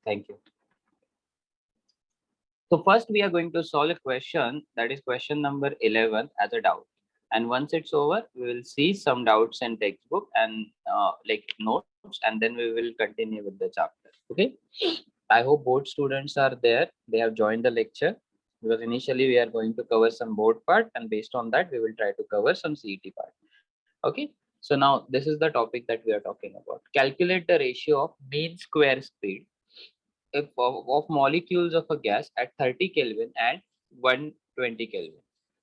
Thank you. So first we are going to solve a question, that is question number 11 as a doubt. And once it's over, we will see some doubts in textbook and like notes, and then we will continue with the chapter. Okay. I hope board students are there. They have joined the lecture, because initially we are going to cover some board part, and based on that, we will try to cover some CET part. Okay. So now this is the topic that we are talking about. Calculate the ratio of mean square speed of molecules of a gas at 30 Kelvin and 120 Kelvin.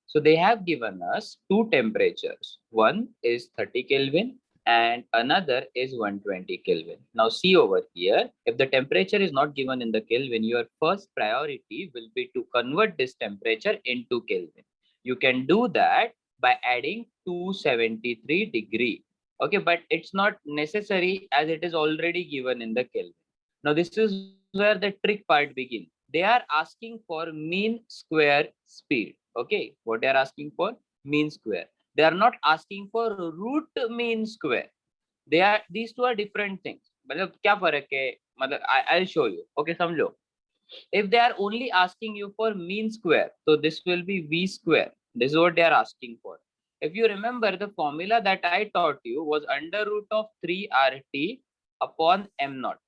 So they have given us two temperatures. One is 30 Kelvin and another is 120 Kelvin. Now see over here, if the temperature is not given in the Kelvin, your first priority will be to convert this temperature into Kelvin. You can do that by adding 273 degree. Okay, but it's not necessary as it is already given in the Kelvin. Now this is where the trick part begins. They are asking for mean square speed. Okay, what they are asking for? Mean square. They are not asking for root mean square. They are, these two are different things. मतलब क्या फर्क है? मतलब I'll show you. Okay, समझो. If they are only asking you for mean square, so this will be v square. This is what they are asking for. If you remember, the formula that I taught you was under root of 3 RT upon m naught.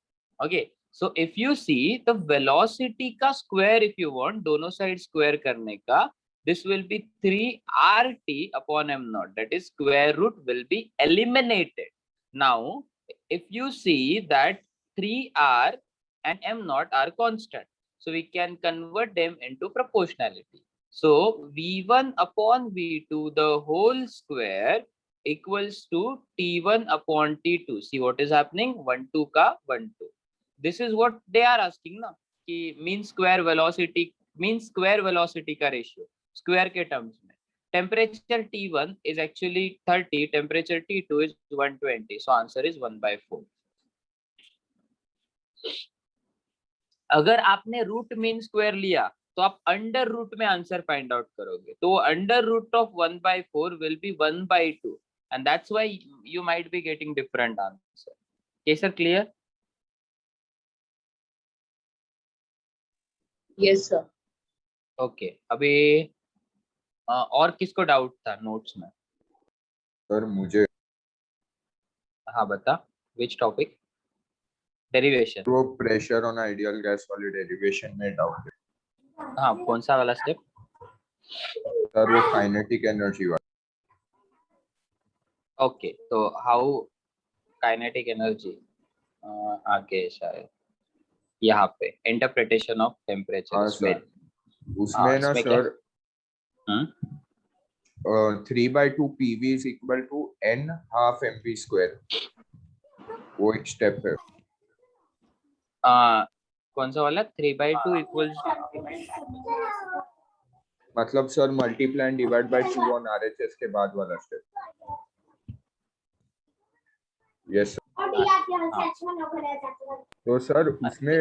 Okay, so if you see the velocity ka square, if you want दोनों side square करने का, this will be 3 RT upon m naught. That is square root will be eliminated. Now, if you see that 3R and m naught are constant, so we can convert them into proportionality. So V1 upon V2 the whole square equals to T1 upon T2. See what is happening? 1 2 ka 1 2. This is what they are asking na, कि mean square velocity का ratio square के terms में. Temperature T1 is actually 30, temperature T2 is 120. So answer is 1/4. अगर आपने root mean square लिया तो आप under root में आंसर फाइंड आउट करोगे, तो under root of 1/4 will be 1/2 and that's why you might be getting different answer. Okay sir, clear? Yes sir. Okay, अभी और किसको डाउट था नोट्स में? सर मुझे। हाँ बता, which topic? डेरिवेशन. वो प्रेशर ऑन आइडियल गैस वाली डेरिवेशन में डाउट है। हाँ, कौन सा वाला स्टेप? सर वो काइनेटिक एनर्जी वाला. ओके, तो हाउ काइनेटिक एनर्जी आगे शायद यहाँ पे इंटरप्रिटेशन ऑफ टेम्परेचर उसमें ना sir 3/2 PV is equal to n half mv square. वो एक स्टेप है. कौन सा वाला? 3/2 इक्वल्स, मतलब sir multiply and divide by 2 on RHS के बाद वाला स्टेप. यस तो सर उसमें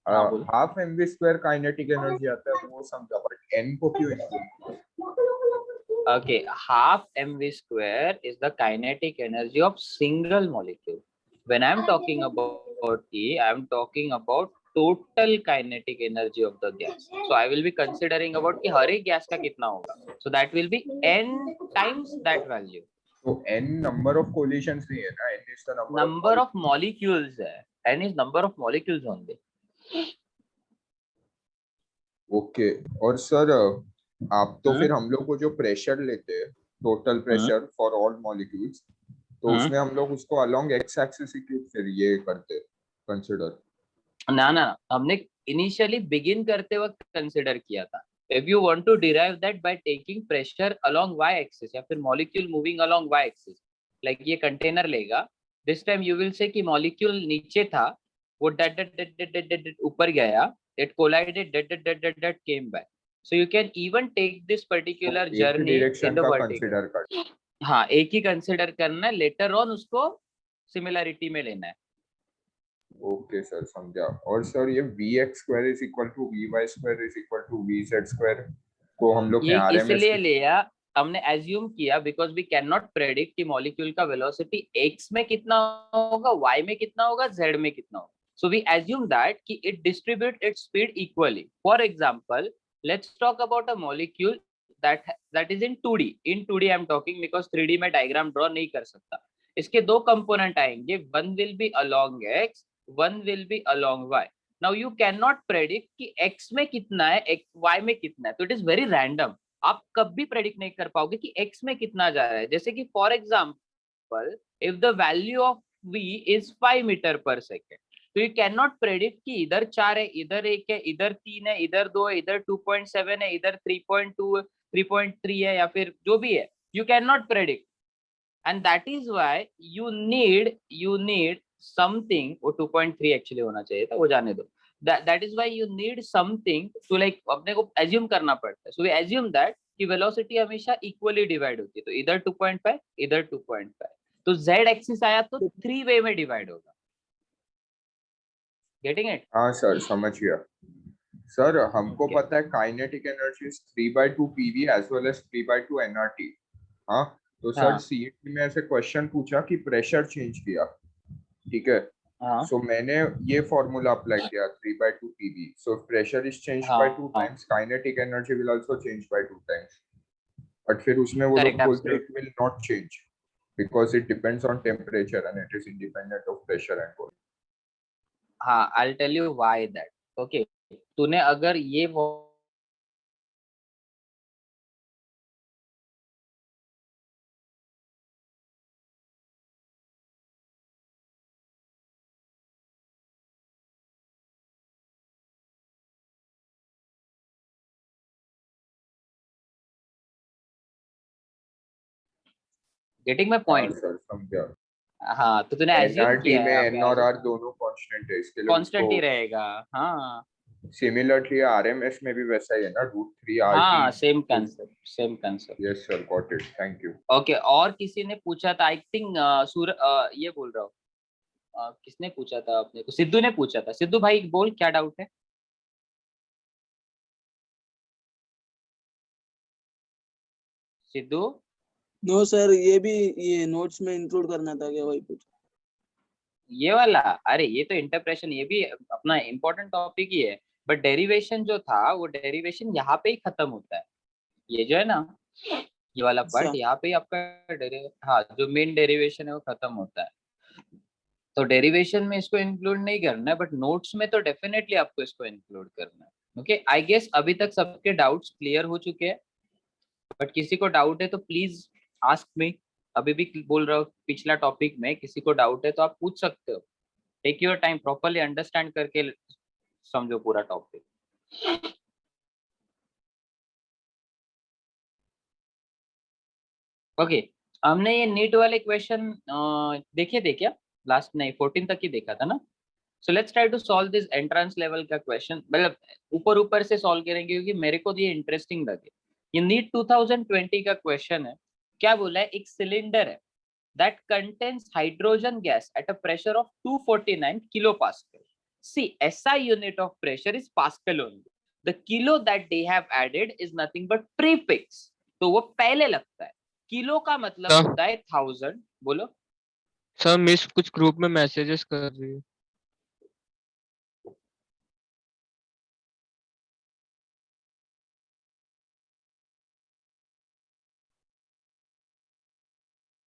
half mv square kinetic energy आता है, वो समझा, बट n को क्यों include? okay, half mv square is the kinetic energy of single molecule. When I am talking about E, I am talking about total kinetic energy of the gas. So I will be considering about कि हर एक gas का कितना होगा. So that will be n times that value. So n number of collisions नहीं है ना, n is the number of molecules है. n is number of molecules only. Okay. और सर आप तो फिर हम लोग को जो प्रेशर लेते हैं, total pressure for all molecules, तो उसमें हम लोग उसको अलोंग एक्स एक्सिस ही फिर ये करते कंसीडर? ना, हमने इनिशियली बिगिन करते वक्त कंसीडर किया था. If you want to derive that by taking pressure along y-axis या फिर molecule moving along y-axis, like ये container लेगा, this time you will say कि molecule नीचे था, वो डट ऊपर गया, it collided, that came back. So you can even take this particular journey in the vertical. हाँ, एक ही consider करना है, later on उसको similarity में लेना है. ओके सर, समझा. और सर ये vx square is equal to vy square is equal to vz square को हम लोग ने RMS इसलिए लिया, हमने assume किया because we cannot predict कि molecule का velocity x में कितना होगा, y में कितना होगा, z में कितना होगा. So we assume that ki it distribute its speed equally. For example, let's talk about a molecule that is in 2D. In 2D I'm talking because 3D में diagram draw नहीं कर सकता. इसके दो component आएंगे. One will be along x, one will be along y. Now you cannot predict कि x में कितना है, y में कितना है. तो it is very random. आप कभी predict नहीं कर पाओगे कि x में कितना जा रहा है. जैसे कि for example, if the value of v is 5 meter per second, तो यू कैन नॉट प्रेडिक्ट कि इधर 4 है, इधर 1 है, इधर 3 है, इधर 2 है, इधर 2.7 है, इधर 3.2 3.3 है, या फिर जो भी है, you can not predict. And that is why you need something. वो 2.3 एक्चुअली होना चाहिए था, वो जाने दो. That is why you need something to like अपने को एज्यूम करना पड़ता है. सो वी एज्यूम दैट कि वेलोसिटी हमेशा इक्वली डिवाइड होती है. तो इधर 2.5, इधर 2.5. तो z एक्सिस आया तो 3 वे में डिवाइड होगा. Getting it? हाँ सर, समझ गया सर. हमको Okay. पता है kinetic energy is 3/2 PV as well as 3/2 NRT. हाँ, तो सर हाँ. सीईटी में ऐसे क्वेश्चन पूछा कि प्रेशर चेंज किया, ठीक है. हाँ. सो मैंने ये फॉर्मूला अप्लाई किया 3/2 PV. So pressure is change bye 2 हाँ. Times, kinetic energy will also change bye 2 times. But फिर उसमें वो लोग Correct. बोलते हैं Absolutely. It will not change because it depends on temperature and it is independent of pressure and all. हाँ. I'll tell you why that. Okay. तूने अगर ये गेटिंग माय हाँ पॉइंट. सर, समझा. हाँ. तो तूने एज्यूम एनआरटी किया है में यहाँ पे एन और आर दोनों कांस्टेंट है, इसके लिए उसको कांस्टेंट ही रहेगा. हाँ. सिमिलरली आरएमएस में भी वैसा ही है ना, √3 आरटी. हाँ. Same concept, same concept. Yes sir, got it, thank you. Okay. और किसी ने पूछा था, आई थिंक ये बोल रहा हूँ. किसने पूछा था अपने को? सिद्धू ने पूछा था. सिद्धू भाई बोल, क्या डाउट है? सिद्धू. नो सर, ये भी ये नोट्स में इंक्लूड करना था क्या, वही पूछ. ये वाला, अरे ये तो इंटरप्रेशन, ये भी अपना इम्पोर्टेंट टॉपिक ही है. बट डेरिवेशन जो था, वो डेरिवेशन यहाँ पे ही खत्म होता है. ये जो है ना, ये वाला पार्ट अच्छा. यहाँ पे ही आपका हाँ, जो मेन डेरिवेशन है वो खत्म होता है. तो डेरिवेशन में इसको इंक्लूड नहीं करना है, बट नोट्स में तो डेफिनेटली आपको इसको इंक्लूड करना है. ओके. आई गेस अभी तक सबके डाउट्स क्लियर हो चुके हैं. बट किसी को डाउट है तो प्लीज आस्क मी. अभी भी बोल रहा हूँ, पिछला टॉपिक में किसी को डाउट है तो आप पूछ सकते हो. Take your time, properly understand करके समझो पूरा टॉपिक. ओके. हमने ये नीट वाले क्वेश्चन देखे थे क्या? लास्ट नहीं, 14 तक ही देखा था ना. So let's try to solve this entrance level का क्वेश्चन. मतलब ऊपर ऊपर से सॉल्व करेंगे क्योंकि मेरे को ये इंटरेस्टिंग लगे. ये नीट 2020 का क्वेश्चन है. क्या बोला है? एक सिलेंडर है that contains hydrogen gas at a pressure of 249 kilopascal. See, SI unit of pressure is pascal only. The kilo that they have added is nothing but prefix. तो वो पहले लगता है. किलो का मतलब होता है 1000. बोलो सर. मिस कुछ ग्रुप में मैसेजेस कर रही है.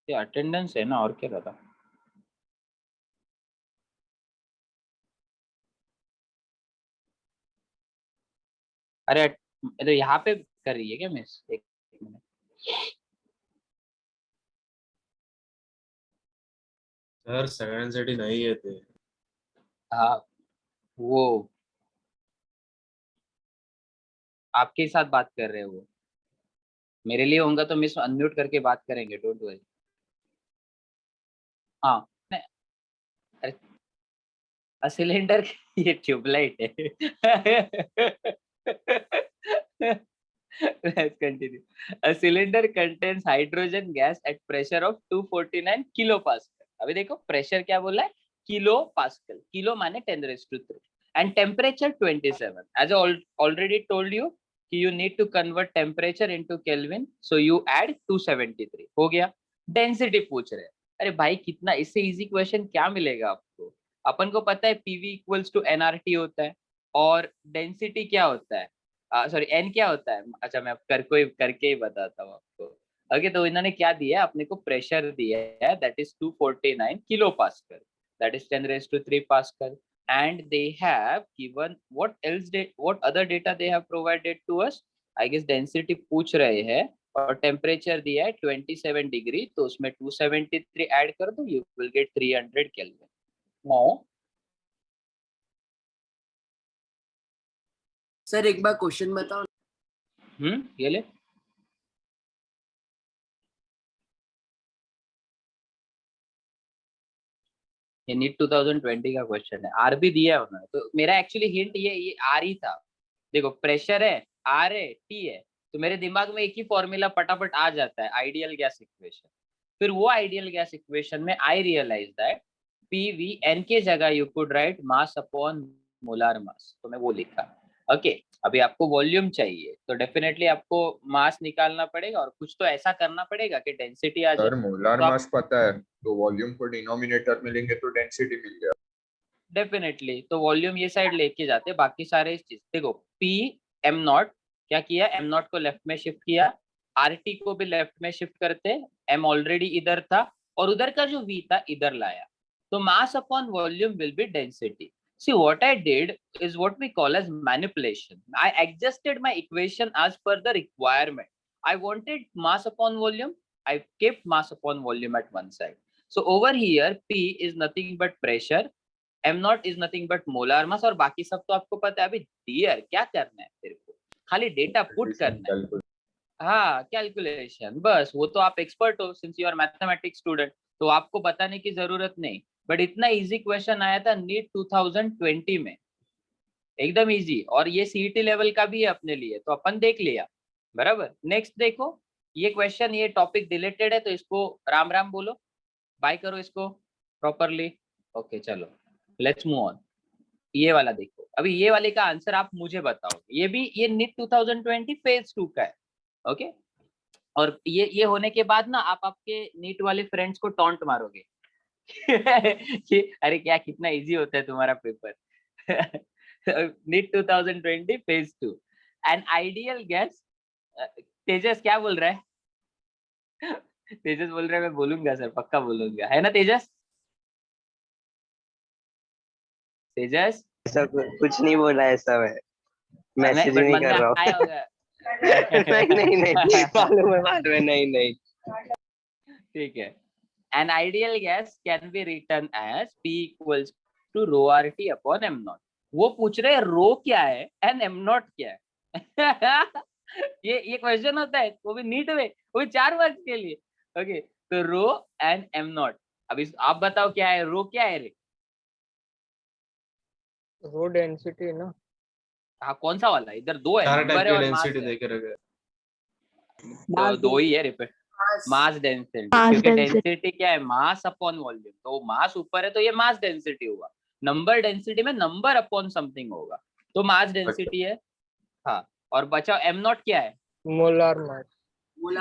ये अटेंडेंस है ना, और क्या रहता. अरे तो यहाँ पे कर रही है क्या मिस? एक मिनट. सर 7:30 नहीं है थे. हाँ, वो आपके साथ बात कर रहे हो. वो मेरे लिए होगा तो मिस अनम्यूट करके बात करेंगे. Don't worry. हाँ. सिलेंडर ये ट्यूबलाइट है. Let's continue. A cylinder contains hydrogen gas at pressure of 249 kilopascal. अभी देखो प्रेशर क्या बोला है? Kilo pascal. किलो माने 10⁻³ and temperature 27. As I already told you कि you need to convert temperature into Kelvin, so you add 273. हो गया. Density पूछ रहे हैं. अरे भाई कितना, इससे इजी क्वेश्चन क्या मिलेगा आपको? अपन को पता है पीवी इक्वल्स टू एनआरटी होता है, और डेंसिटी क्या होता है, सॉरी एन क्या होता है, अच्छा मैं करके ही बताता हूँ आपको। ओके, तो इन्होंने क्या दिया है, अपने को प्रेशर दिया है, that is 249 kilo pascal, that is 10⁻³ pascal, and they have given what else what other data they have provided to us, I guess density पूछ रहे हैं, और टेम्परेचर दिया है 27 डिग्री, तो उसमें 273 ऐड कर दो, you will get 300 kelvin. Now sir एक बार क्वेश्चन बताओ। ये ले, ये नीट 2020 का क्वेश्चन है, आर भी दिया है उन्होंने, तो मेरा एक्चुअली हिंट ये आर ही था। देखो प्रेशर है, आर है, टी है, तो मेरे दिमाग में एक ही फॉर्मूला फटाफट आ जाता है, आइडियल गैस इक्वेशन। फिर वो आइडियल गैस इक्वेशन में आई रियलाइज दैट पीवी एन के जगह you could write mass upon molar mass, तो मैं वो लिखा। ओके, अभी आपको वॉल्यूम चाहिए, तो डेफिनेटली आपको मास निकालना पड़ेगा, और कुछ तो ऐसा करना पड़ेगा कि डेंसिटी आ जाए। सर मोलार तो आप- मास पता है, तो वॉल्यूम को डिनोमिनेटर में लेंगे तो डेंसिटी मिल गया। डेफिनेटली, तो वॉल्यूम ये साइड लेके जाते, बाकी सारे चीज देखो, पी एम नॉट क्या किया, एम नॉट को लेफ्ट में शिफ्ट किया, आर टी को भी लेफ्ट में शिफ्ट करते, एम ऑलरेडी इधर था, और उधर का जो वी था इधर लाया, तो mass upon volume will be density. See what I did is what we call as manipulation. I adjusted my equation as per the requirement. I wanted mass upon volume. I kept mass upon volume at one side. So over here, P is nothing but pressure. M naught is nothing but molar mass. और बाकी सब तो आपको पता है। अभी dear क्या करना है तेरे को, खाली डेटा पुट करना है। हाँ, कैलकुलेशन, बस वो तो आप एक्सपर्ट हो, since you are mathematics student, तो आपको बताने की जरूरत नहीं। बट इतना इजी क्वेश्चन आया था नीट 2020 में, एकदम इजी, और ये सीईटी लेवल का भी है अपने लिए, तो अपन देख लिया बराबर। नेक्स्ट देखो, ये क्वेश्चन, ये टॉपिक डिलीटेड है, तो इसको राम राम बोलो, बाय करो इसको प्रॉपरली। ओके चलो, लेट्स मूव ऑन। ये वाला देखो, अभी ये वाले का आंसर आप मुझे बताओ, ये भी ये नीट 2020 फेज 2 का है। ओके, और ये होने के बाद ना आप आपके नीट वाले फ्रेंड्स को टॉन्ट मारोगे कि अरे क्या कितना इजी होता है तुम्हारा paper. NEET 2020 phase 2 an ideal gas. Tejas क्या बोल रहा है? तेजस बोल रहा है मैं बोलूंगा सर, पक्का बोलूंगा, है ना तेजस? तेजस सर कुछ नहीं बोल रहा है सब, मैसेज बट नहीं मन कर में रहा हूँ। आया होगा। नहीं मालूम है नहीं। ठीक है, an ideal gas can be written as P equals to rho RT upon M naught। वो पूछ रहे हैं रो क्या है एंड M naught क्या है। ये क्वेश्चन होता है, वो भी नीट में, वो भी 4 मार्क्स के लिए। ओके, तो रो एंड M naught, अभी आप बताओ क्या है, रो क्या है रे? रो डेंसिटी ना। हाँ, कौन सा वाला? इधर 2 है, चार नंबर टाइप है की और मास डेंसिटी है, देके रखे। तो 2 ही है रिपीट। मास डेंसिटी, Mass क्योंकि density। डेंसिटी क्या है, मास अपॉन वॉल्यूम, तो मास ऊपर है तो ये मास डेंसिटी हुआ। नंबर डेंसिटी में नंबर अपॉन समथिंग होगा, तो मास डेंसिटी है। हाँ, और बचा एम नॉट क्या है? Molar mass.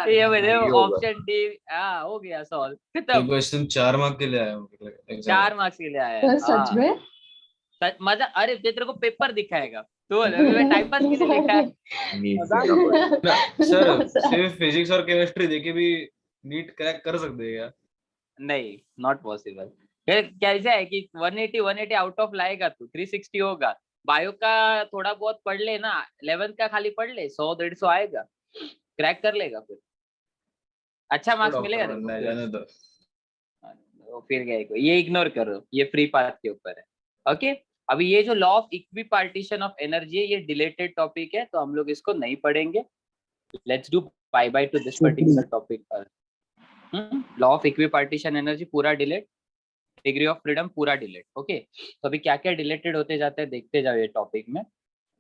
ये मेरे ये होगा। Option D. हाँ, हो गया सॉल्व, ये खत्म। क्वेश्चन 4 मार्क के लिए आया है 4 मार्क्स के लिए आया है। सच में? मजा, अरे तेरे को पेपर दिखाएगा तो अभी मैं टाइम पास के लिए लिखा है। सर सिर्फ फिजिक्स और केमिस्ट्री देके भी नीट क्रैक कर सकते हैं क्या? नहीं, नॉट पॉसिबल। कैसा है कि 180 आउट ऑफ लाएगा तू, 360 होगा। बायो का थोड़ा बहुत पढ़ ले ना, 11th का खाली पढ़ ले, 100-150 आएगा, क्रैक कर लेगा, फिर अच्छा मार्क्स मिलेगा डॉक्टर बनना है, तेरे जाने दो। को। फिर गए को, ये इग्नोर करो, ये फ्री पाथ के ऊपर है। ओके, अभी ये जो law of equi partition of energy है, ये डिलेटेड टॉपिक है, तो हम लोग इसको नहीं पढ़ेंगे। Let's do bye bye to this particular topic. Law of equipartition energy पूरा डिलेट, डिग्री ऑफ फ्रीडम पूरा डिलेट। ओके, तो अभी क्या क्या डिलेटेड होते जाते हैं देखते जाओ ये टॉपिक में।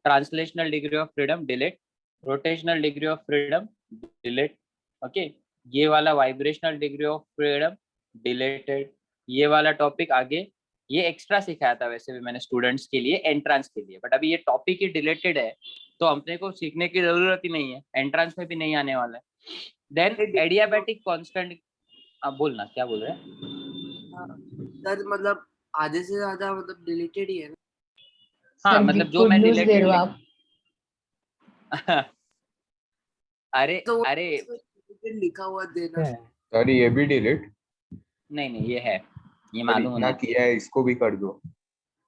Translational degree of freedom delete, rotational degree of freedom delete. Okay, ये वाला vibrational degree of freedom deleted. ये वाला टॉपिक आगे, ये एक्स्ट्रा सिखाया था वैसे भी मैंने स्टूडेंट्स के लिए एंट्रेंस के लिए, बट अभी ये टॉपिक ही डिलेटेड है, तो अपने को सीखने की जरूरत ही नहीं है, एंट्रेंस में भी नहीं आने वाला है। Then adiabatic constant. अब बोलना क्या बोल रहे हैं? सर मतलब आधे से ज्यादा मतलब डिलीटेड ही है ना। हाँ सर मतलब जो गुड मैं न्यूज दे डिलीटेड रहे हो आप। अरे तो वो अरे deleted लिखा हुआ देना। सर ये भी डिलीट, नहीं नहीं ये है, ये और मालूम इतना होना किया है इसको भी कर दो।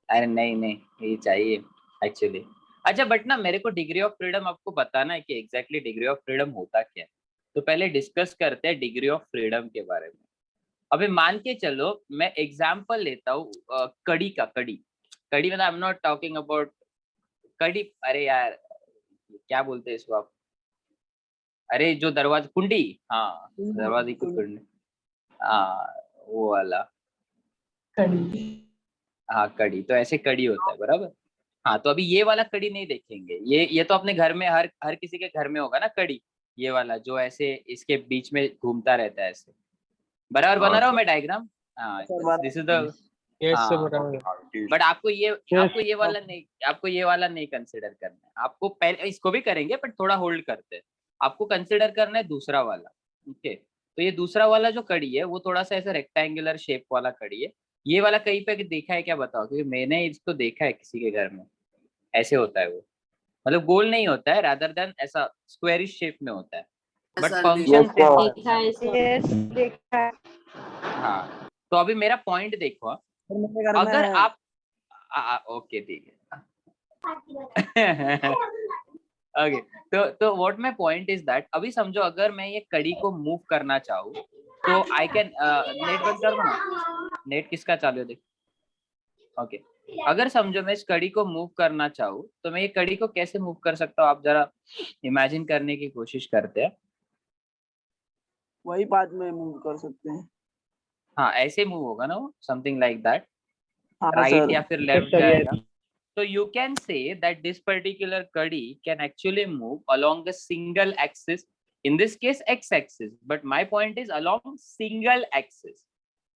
अरे नहीं नहीं ये चाहिए एक्चुअली। अच्छा बट ना मेरे को डिग्री ऑफ फ्रीडम आपको बताना है कि एग्जैक्टली डिग्री ऑफ फ्रीडम होता क्या है। तो पहले डिस्कस करते हैं डिग्री ऑफ फ्रीडम के बारे में। अभी मान के चलो मैं एग्जांपल लेता हूँ कड़ी का। कड़ी कड़ी मतलब आई एम नॉट टॉकिंग अबाउट कड़ी, अरे यार क्या बोलते हैं इसको आप, अरे जो दरवाजा कुंडी, हाँ दरवाजे की कुंडी, हाँ वो वाला, कड़ी। हाँ कड़ी। तो ऐसे कड़ी होता है बराबर। हाँ तो अभी ये वाला कड़ी नहीं देखेंगे, ये तो अपने घर में हर किसी के घर में होगा ना कड़ी, ये वाला जो ऐसे इसके बीच में घूमता रहता है ऐसे। बराबर बना रहा हूँ मैं डायग्राम। हाँ this is the, yes sir हाँ बराबर। बट आपको ये वाला आप- नहीं, आपको ये वाला नहीं कंसिडर करना है। आपको पहले इसको भी करेंगे बट थोड़ा होल्ड करते हैं। आपको कंसिडर करना है दूसरा वाला। ओके तो ये दूसरा वाला जो कड़ी है वो थोड़ा सा ऐसा रेक्टेंगुलर शेप वाला कड़ी है। ये वाला कहीं पे देखा है क्या बताओ, क्योंकि मैंने इसको देखा है किसी के घर में। ऐसे होता है वो, मतलब गोल नहीं होता है, रादर देन ऐसा स्क्वेरिश शेप में होता है। बट सर फंक्शन देखा है सर। यस देखा है। हाँ तो अभी मेरा पॉइंट देखो, मेरे घर अगर में आप ओके ठीक है ओके तो what my point is that, अभी समझो अगर मैं ये कड़ी को मूव करना चाहूँ तो आई कैन, नेट बंद कर दो ना, नेट किसका चालू है देख। ओके अगर समझो मैं इस कड़ी को मूव करना चाहूँ तो मैं ये कड़ी को कैसे मूव कर सकता हूँ, आप जरा इमेजिन करने की कोशिश करते हैं। वही पाथ में मूव कर सकते हैं। हाँ ऐसे मूव होगा ना वो, समथिंग लाइक दैट, हाँ राइट सर। या फिर लेफ्ट जाएगा। So you can say that this particular kadi can actually move along a single axis, in this case x-axis, but my point is along single axis.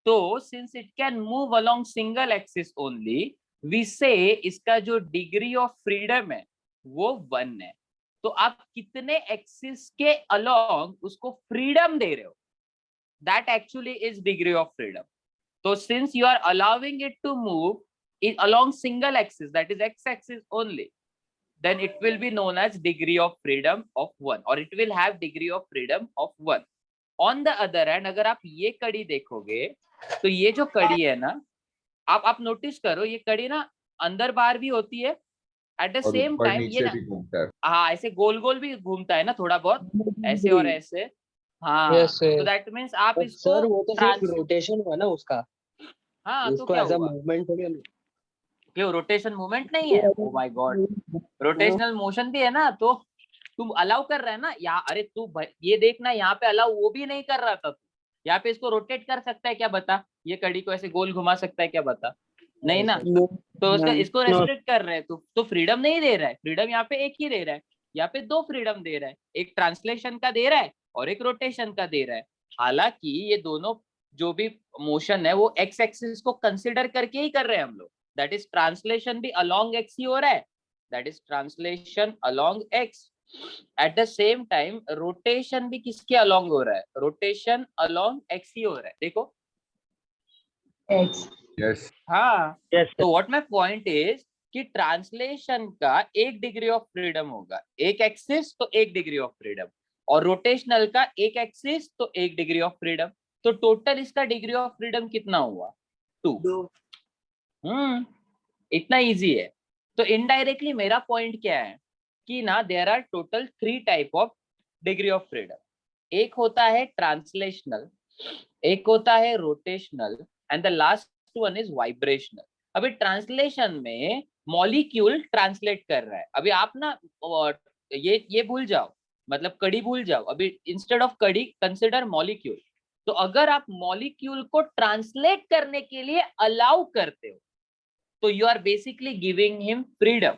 So since it can move along single axis only, we say इसका जो degree of freedom है वो 1 है। तो आप कितने axis के along उसको freedom दे रहे हो, that actually is degree of freedom. So since you are allowing it to move along single axis, that is x-axis only, then it will be known as degree of freedom of 1, or it will have degree of freedom of 1. On the other hand, अगर आप ये कड़ी देखोगे तो ये जो कड़ी है ना, आप नोटिस करो ये कड़ी ना अंदर बाहर भी होती है, एट द और सेम ऊपर टाइम ये नीचे ना, भी घूमता है। हाँ ऐसे गोल गोल भी घूमता है ना थोड़ा बहुत, ऐसे और ऐसे। हाँ यस तो दैट मीन्स आप इसको सर वो तो सिर्फ रोटेशन हुआ ना उसका, हाँ तो उसको क्या ऐसा हुआ, मूवमेंट थोड़ी। क्यों रोटेशन मूवमेंट नहीं है, oh my God rotational motion भी है ना। तो तुम अलाउ कर रहा है ना यहाँ, अरे तू ये देखना यहाँ पे अलाउ वो भी नहीं कर रहा था, यहाँ पे इसको रोटेट कर सकता है क्या बता, ये कड़ी को ऐसे गोल घुमा सकता है क्या बता, नहीं ना। तो उसका इसको रेस्ट्रिक्ट कर रहे हैं तो फ्रीडम नहीं दे रहा है, फ्रीडम यहाँ पे एक ही दे रहा है, यहाँ पे 2 फ्रीडम दे रहा है, एक ट्रांसलेशन का दे रहा है और एक रोटेशन का दे रहा है। हालांकि ये दोनों जो भी मोशन है वो एक्स एक्सिस को कंसिडर करके ही कर रहे हैं हम लोग, दैट इज ट्रांसलेशन भी अलोंग एक्स ही हो रहा है, that is translation along x. At the same time rotation भी किसके अलोंग हो रहा है, रोटेशन अलोंग एक्स ही हो रहा है, देखो एक्स। यस हाँ तो व्हाट माय पॉइंट इज कि ट्रांसलेशन का 1 डिग्री ऑफ फ्रीडम होगा, एक एक्सिस तो 1 डिग्री ऑफ फ्रीडम, और रोटेशनल का एक एक्सिस तो 1 डिग्री ऑफ फ्रीडम। तो टोटल इसका डिग्री ऑफ फ्रीडम कितना हुआ, 2। इतना इजी है। तो इनडायरेक्टली मेरा पॉइंट क्या है कि ना there are total 3 type of degree of freedom, एक होता है ट्रांसलेशनल, एक होता है rotational and the last one is vibrational. अभी ट्रांसलेशन में मॉलिक्यूल ट्रांसलेट कर रहा है, अभी आप ना ये भूल जाओ, मतलब कड़ी भूल जाओ, अभी इंस्टेड ऑफ कड़ी कंसिडर मॉलिक्यूल। तो अगर आप मॉलिक्यूल को ट्रांसलेट करने के लिए अलाउ करते हो तो you are basically giving him freedom.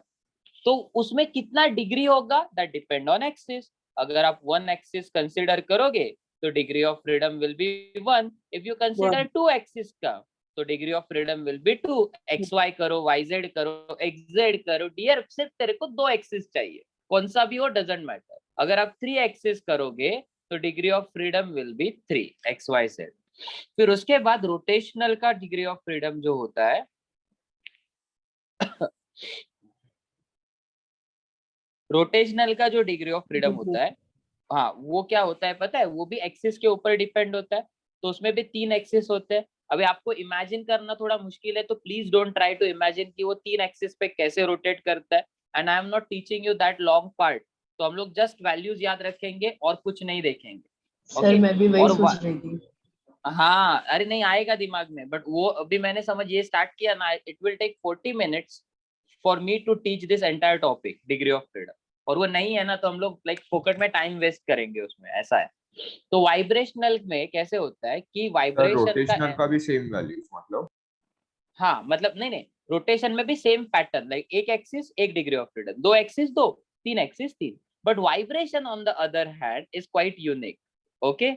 तो उसमें कितना डिग्री होगा दैट डिपेंड ऑन एक्सिस। अगर आप 1 एक्सिस कंसिडर करोगे तो degree of freedom will be 1। If you consider 2 axis का तो degree of freedom will be 2। X Y करो, वाई जेड करो, एक्स जेड करो, डियर सिर्फ तेरे को 2 एक्सिस चाहिए, कौन सा भी हो डजेंट मैटर। अगर आप 3 एक्सिस करोगे तो degree of freedom will be 3 X Y Z. फिर उसके बाद रोटेशनल का डिग्री ऑफ फ्रीडम जो होता है रोटेशनल का जो डिग्री ऑफ फ्रीडम होता है, हाँ वो क्या होता है पता है, वो भी एक्सिस के ऊपर डिपेंड होता है। तो उसमें भी 3 एक्सिस होते हैं। अभी आपको इमेजिन करना थोड़ा मुश्किल है, तो please don't try to imagine कि वो 3 एक्सिस पे कैसे रोटेट करता है। And I am not teaching you that long part. तो हम लोग जस्ट वैल्यूज याद रखेंगे और कुछ नहीं देखेंगे। सर मैं भी वही और सोच रही थी। हाँ अरे नहीं आएगा दिमाग में, बट वो अभी मैंने समझ ये स्टार्ट किया ना, it will take 40 minutes for me to teach this entire topic degree of freedom. और वो नहीं है ना, तो हम लोग लाइक फोकट में टाइम वेस्ट करेंगे उसमें, ऐसा है। तो वाइब्रेशनल में कैसे होता है कि सर वाइब्रेशन रोटेशनल का का भी सेम वैल्यूज मतलब? हाँ मतलब नहीं, रोटेशन में भी सेम पैटर्न, लाइक एक एक्सिस एक degree of freedom, 2 axis 2, 3 axis 3। But vibration on the other hand is quite unique. Okay,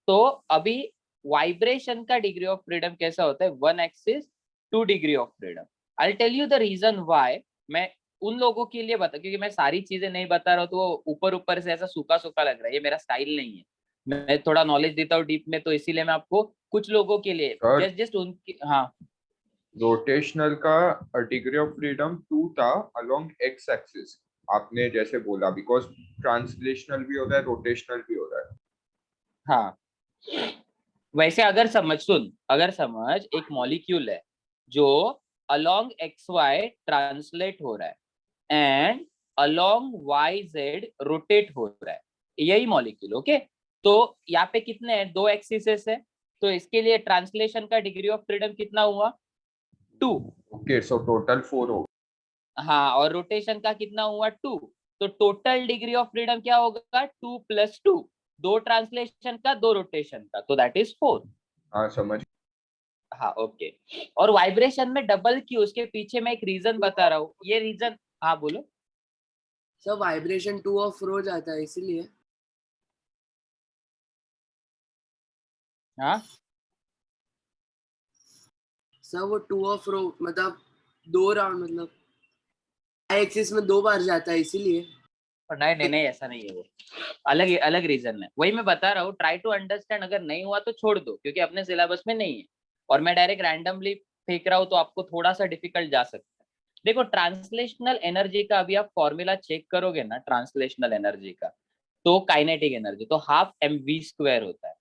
तो अभी वाइब्रेशन का डिग्री ऑफ फ्रीडम कैसा होता है, 1 axis 2 degree of freedom. I tell you the reason why. मैं उन लोगों के लिए बता, क्योंकि मैं सारी चीजें नहीं बता रहा हूँ तो वो ऊपर ऊपर से ऐसा सूखा सूखा लग रहा है, ये मेरा स्टाइल नहीं है। मैं थोड़ा नॉलेज देता हूँ डीप में, तो इसीलिए मैं आपको कुछ लोगों के लिए सर जस्ट उनकी, हाँ रोटेशनल का डिग्री ऑफ फ्रीडम 2 था अलोंग एक्स एक्सिस, आपने जैसे बोला, बिकॉज ट्रांसलेशनल भी होता है रोटेशनल भी होता है। हाँ वैसे अगर समझ एक मॉलिक्यूल है जो अलोंग एक्स वाई ट्रांसलेट हो रहा है and along Y Z rotate हो रहा है, यही मॉलिक्यूल। ओके, तो यहाँ पे कितने हैं, 2 एक्सिस है, तो इसके लिए ट्रांसलेशन का डिग्री ऑफ फ्रीडम कितना हुआ, 2। ओके, सो टोटल 4 हो। हाँ, और रोटेशन का कितना हुआ, 2। तो टोटल डिग्री ऑफ फ्रीडम क्या होगा, 2 + 2, 2 ट्रांसलेशन का 2 रोटेशन का, तो दैट इज 4। हाँ समझ। हाँ ओके। और वाइब्रेशन में डबल क्यू, उसके पीछे मैं एक रीजन बता रहा हूँ, ये रीजन, हाँ बोलो। सर वाइब्रेशन 2 ऑफ रो जाता है इसीलिए। हाँ सर वो 2 ऑफ रो मतलब 2 राउंड, मतलब एक्सिस में 2 बार जाता है इसीलिए। नहीं ऐसा नहीं है, वो अलग रीजन है, वही मैं बता रहा हूँ। ट्राई टू अंडरस्टैंड, अगर नहीं हुआ तो छोड़ दो, क्योंकि अपने सिलेबस में नहीं है और मैं डायरेक्ट रैंडमली फेंक रहा हूँ, तो आपको थोड़ा सा डिफिकल्ट जा सकता है। देखो ट्रांसलेशनल एनर्जी का अभी आप फॉर्मूला चेक करोगे ना, ट्रांसलेशनल एनर्जी का, तो काइनेटिक एनर्जी तो ½ mv² होता है।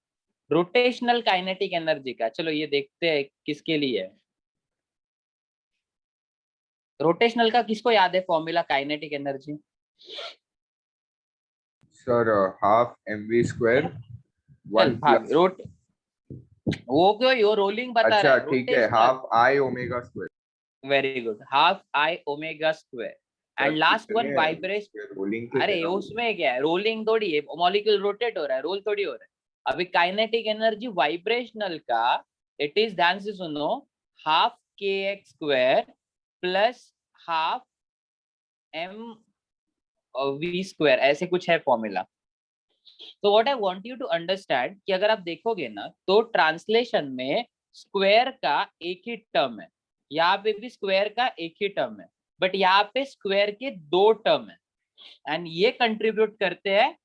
रोटेशनल काइनेटिक एनर्जी का चलो ये देखते हैं किसके लिए है। रोटेशनल का किसको याद है formula kinetic energy? Sir ½ mv², चल 1 भाग प्लस, रोट, वो क्यों, यो रोलिंग बता रहा अच्छा है, ठीक है, rotational. ½ I⍵²। Very good, ½ I⍵²। And last one vibration. Rolling के अरे थे ना वो। उसमें क्या है, रोलिंग थोड़ी है, मॉलिक्यूल रोटेट हो रहा है, रोल थोड़ी हो रहा है। अभी काइनेटिक एनर्जी वाइब्रेशनल का, इट इज, ध्यान से सुनो, ½ kx² + ½ mv², ऐसे कुछ है फॉर्मूला। तो what I want you to understand कि अगर आप देखोगे ना, तो ट्रांसलेशन में स्क्वायर का एक ही टर्म है, यहाँ पे भी स्क्वायर का एक ही टर्म है, बट यहाँ पे स्क्वायर के 2 टर्म है, एंड ये कंट्रीब्यूट करते हैं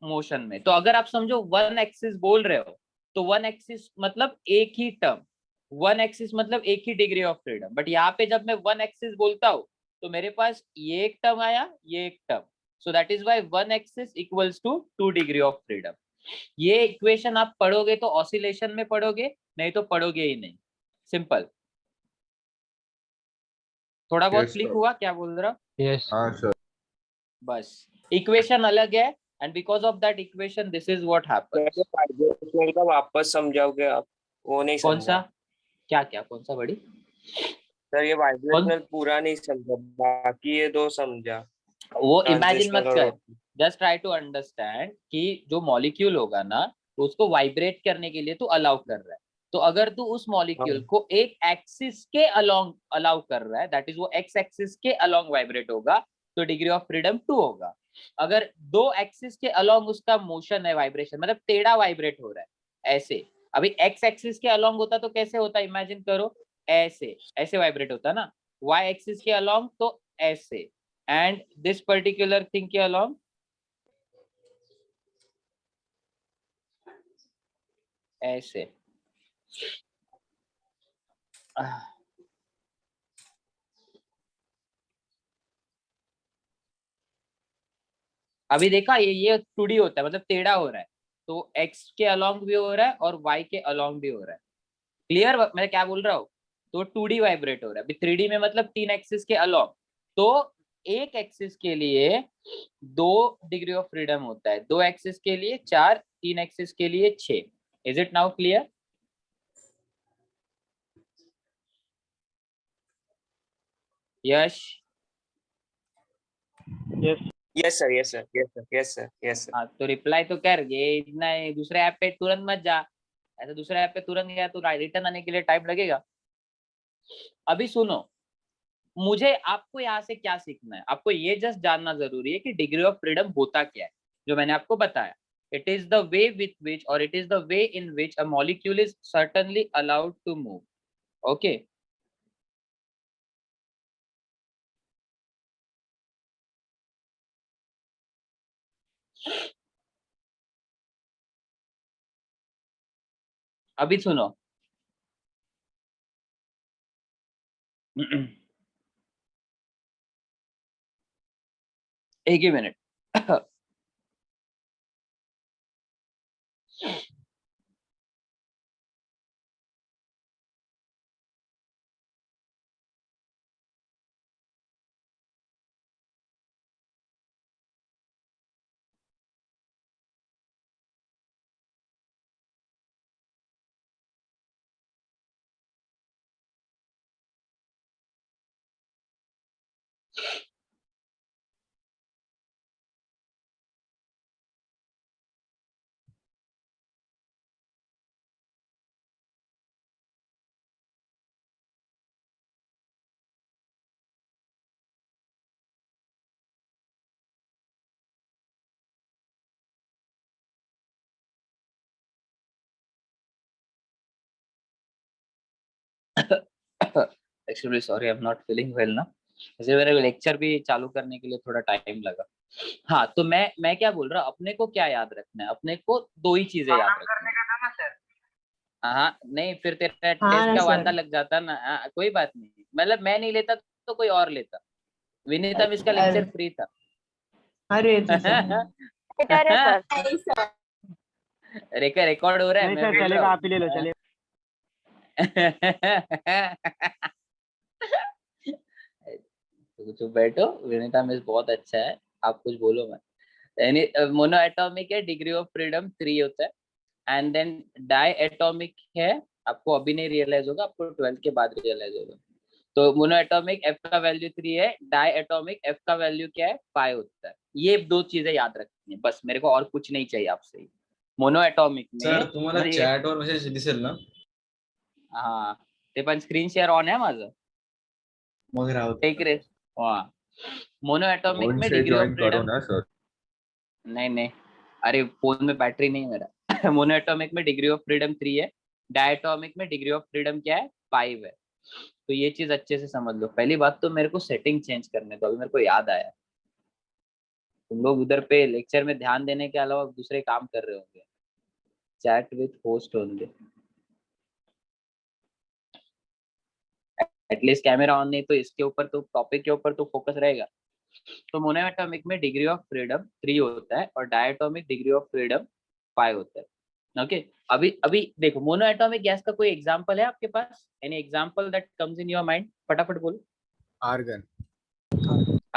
मोशन में। तो अगर आप समझो 1 एक्सिस बोल रहे हो, तो 1 एक्सिस मतलब एक ही टर्म, 1 एक्सिस मतलब एक ही डिग्री ऑफ फ्रीडम। बट यहाँ पे जब मैं 1 एक्सिस बोलता हूँ, तो मेरे पास ये एक टर्म आया, ये एक term, so that is why 1 axis equals to 2 degree of freedom. ये इक्वेशन आप पढ़ोगे तो ऑसिलेशन में पढ़ोगे, नहीं तो पढ़ोगे ही नहीं, सिंपल। थोड़ा बहुत Yes, क्लिक sir. हुआ क्या बोल रहा? Yes. हाँ सर। बस इक्वेशन अलग है, and because of that equation this is what happens. Vibrational का वापस समझाओगे आप? वो नहीं कौन समझा सा, क्या कौन सा बड़ी? सर, ये वाइब्रेशनल पूरा नहीं समझा, बाकी ये 2 समझा। वो इमेजिन मत ट्रांजिशनल कर, और जस्ट ट्राई टू अंडरस्टैंड कि जो मॉलिक्यूल होगा ना, उसको वाइब्रेट करने के लिए तू अलाउ कर रहा है। तो अगर तू उस मॉलिक्यूल को एक एक्सिस के अलोंग अलाउ कर रहा है, दैट इज वो एक्स एक्सिस के अलोंग वाइब्रेट होगा, तो डिग्री ऑफ फ्रीडम 2 होगा। अगर 2 एक्सिस के अलोंग उसका मोशन है, वाइब्रेशन मतलब टेढ़ा वाइब्रेट हो रहा है ऐसे, अभी एक्स एक्सिस के अलोंग होता तो कैसे होता, इमेजिन करो, ऐसे ऐसे वाइब्रेट होता ना, वाई एक्सिस के अलोंग तो ऐसे, and this particular thing के along ऐसे। अभी देखा ये 2D होता है, मतलब टेढ़ा हो रहा है, तो x के अलोंग भी हो रहा है और y के अलोंग भी हो रहा है। क्लियर मैं क्या बोल रहा हूँ? तो 2D वाइब्रेट हो रहा है। अभी 3D में मतलब 3 एक्सिस के अलोंग, तो एक एक्सिस के लिए 2 डिग्री ऑफ फ्रीडम होता है, 2 एक्सिस के लिए 4, 3 एक्सिस के लिए 6। Is it now clear? Yash? Yes sir, yes sir, yes sir, yes sir, yes sir. हाँ तो रिप्लाई तो कर, ये इतना दूसरे ऐप पे तुरंत मत जा, ऐसा दूसरे ऐप पे तुरंत गया तो रिटर्न आने के लिए टाइम लगेगा। अभी सुनो, मुझे आपको यहाँ से क्या सीखना है, आपको ये जस्ट जानना जरूरी है कि डिग्री ऑफ फ्रीडम होता क्या है, जो मैंने आपको बताया। It is the way with which, और it is the way in which a molecule is certainly allowed to move. Okay, अभी सुनो। एक ही minute. Actually sorry, I am not feeling well ना, इसलिए मेरे लेक्चर भी चालू करने के लिए थोड़ा टाइम लगा। हाँ तो मैं क्या बोल रहा हूँ, अपने को क्या याद रखना है, अपने को 2 ही चीजें याद रखनी है। हाँ नहीं, फिर तेरा टेस्ट का वादा लग जाता ना। कोई बात नहीं, मतलब मैं नहीं लेता तो कोई और लेता। विनीता मिस का लेक्चर फ्री था। अरे रिकॉर्ड हो रहा है, मैं बोल रहा हूँ। आप ही ले लो, चलिए। तो बैठो, विनीता मिस बहुत अच्छा है, आप कुछ बोलो मत। मोनो एटॉमिक है, डिग्री ऑफ फ्रीडम 3 होता है। एंड देन डाई एटॉमिक है, आपको अभी नहीं रियलाइज होगा, आपको 12th के बाद रियलाइज होगा। तो मोनो एटॉमिक एफ का वैल्यू 3 है, डाई एटॉमिक एफ का वैल्यू क्या है, 5 होता है। ये 2 चीजें याद रखनी है बस, मेरे को और कुछ नहीं चाहिए आपसे। मोनो एटॉमिक में सर तुम्हाला ये- चॅट वर मेसेज दिसेल ना? हाँ ते पण स्क्रीन शेअर ऑन आहे माझं, मग राहू दे. टेक रे। हाँ मोनो एटॉमिक फोन में से डिग्री ऑफ ज्वाइन करो फ्रीडम, ना सर। नहीं अरे फोन में बैटरी नहीं मेरा। मोनो एटॉमिक में डिग्री ऑफ फ्रीडम 3 है, डायटोमिक में डिग्री ऑफ फ्रीडम क्या है, 5 है। तो ये चीज अच्छे से समझ लो। पहली बात तो मेरे को सेटिंग चेंज करने दो, अभी मेरे को याद आया। तुम लोग उधर पे लेक्चर में ध्यान देने के अलावा दूसरे काम कर रहे होंगे। Chat with host only, at least camera on नहीं तो इसके ऊपर तो टॉपिक के ऊपर तो फोकस रहेगा। तो मोनोएटॉमिक में डिग्री ऑफ फ्रीडम 3 होता है और डायटोमिक डिग्री ऑफ फ्रीडम 5 होता है। ओके अभी देखो, मोनोएटॉमिक गैस का कोई एग्जांपल है आपके पास? Any example that comes in your mind? फटाफट बोलो। आर्गन,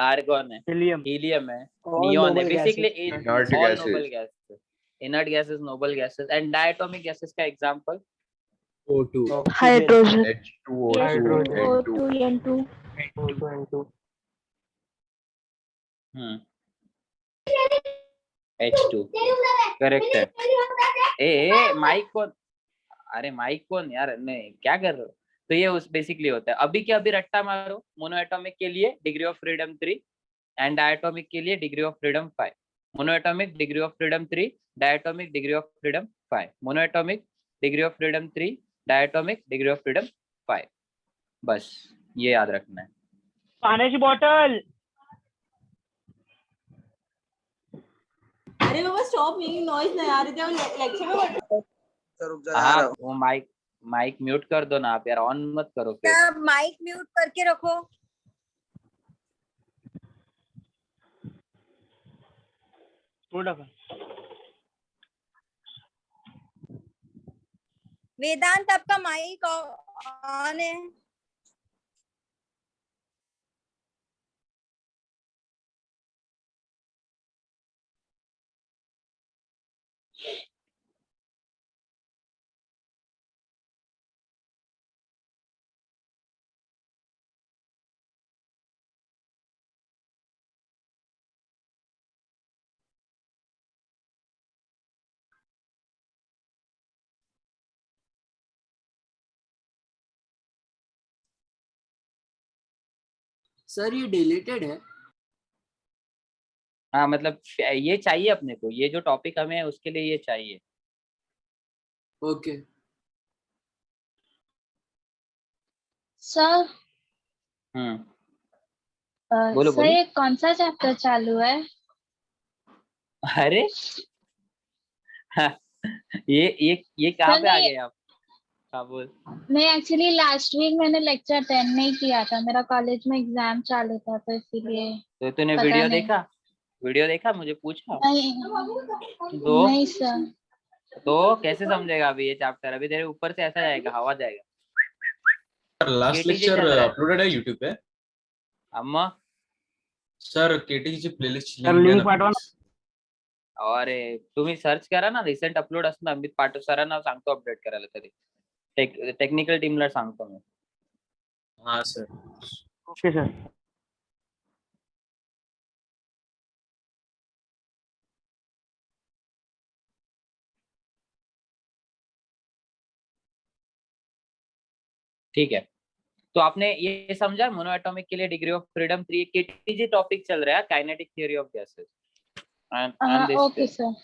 आर्गन है, हीलियम, हीलियम है, All नियॉन है, noble basically gases. Inert all gases. Noble gases, inert gases, noble gases. And diatomic gases का example O2, hydrogen, H2O2 Hydrogen. N2 N2, O2, H2 correct है। ए mic कौन, अरे mic कौन यार, नहीं क्या कर रहे हो? तो ये उस बेसिकली होता है। अभी क्या, अभी रट्टा मारो। मोनोएटॉमिक के लिए degree of freedom 3 and diatomic के लिए degree of freedom 5। Monoatomic degree of freedom 3, diatomic degree of freedom 5। Monoatomic degree of freedom 3, diatomic degree of freedom 5। बस ये याद रखना है। पाण्याची बॉटल. अरे बाबा स्टॉप मेकिंग नॉइज ना यार, इथे लेक्चर में सर रुक जा आ हाँ रहा हूँ। वो माइक माइक म्यूट कर दो ना आप यार, ऑन मत करो फिर। क्या माइक म्यूट करके रखो। वेदांत आपका माइक ऑन है। सर ये डिलीटेड है। हाँ मतलब ये चाहिए अपने को, ये जो टॉपिक हमें है उसके लिए ये चाहिए। ओके सर बोलो सर बोलो। ये कौन सा चैप्टर चालू है? अरे ये कहाँ सर पे आ नहीं, गए आप? हाँ बोल। नहीं एक्चुअली लास्ट वीक मैंने लेक्चर अटेंड नहीं किया था, मेरा कॉलेज में एग्जाम चालू था तो इसीलिए। तो तूने पता वीडियो नहीं। देखा? वीडियो देखा, मुझे पूछा नहीं तो नहीं सर। तो कैसे समझेगा अभी ये चैप्टर? अभी तेरे ऊपर से ऐसा जाएगा, हवा जाएगा। लास्ट KTG लेक्चर चल रहा है अपलोडेड है यूट्यूब पे। अम्मा। सर केटीची प्लेलिस्ट सर लिंक पाठवा ना. अरे तुम्ही सर्च करा ना, रिसेंट अपलोड असतं अमित पाटील सरांना सांगतो अपडेट करायला. तरी टेक्निकल टीमला सांगतो मी. हाँ सर. Okay sir. ठीक है, तो आपने ये समझा मोनो एटॉमिक के लिए degree of freedom 3 KTG topic चल रहा है, kinetic theory of gases and this. Okay sir.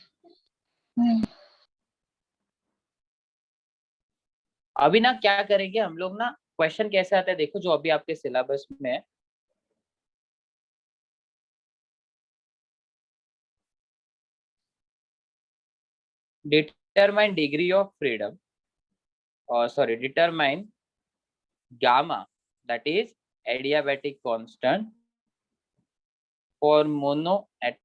अभी ना क्या करेंगे हम लोग ना, क्वेश्चन कैसे आता है देखो, जो अभी आपके सिलेबस में है. Determine degree of freedom, or sorry, determine gamma, that is adiabatic constant for monoatomic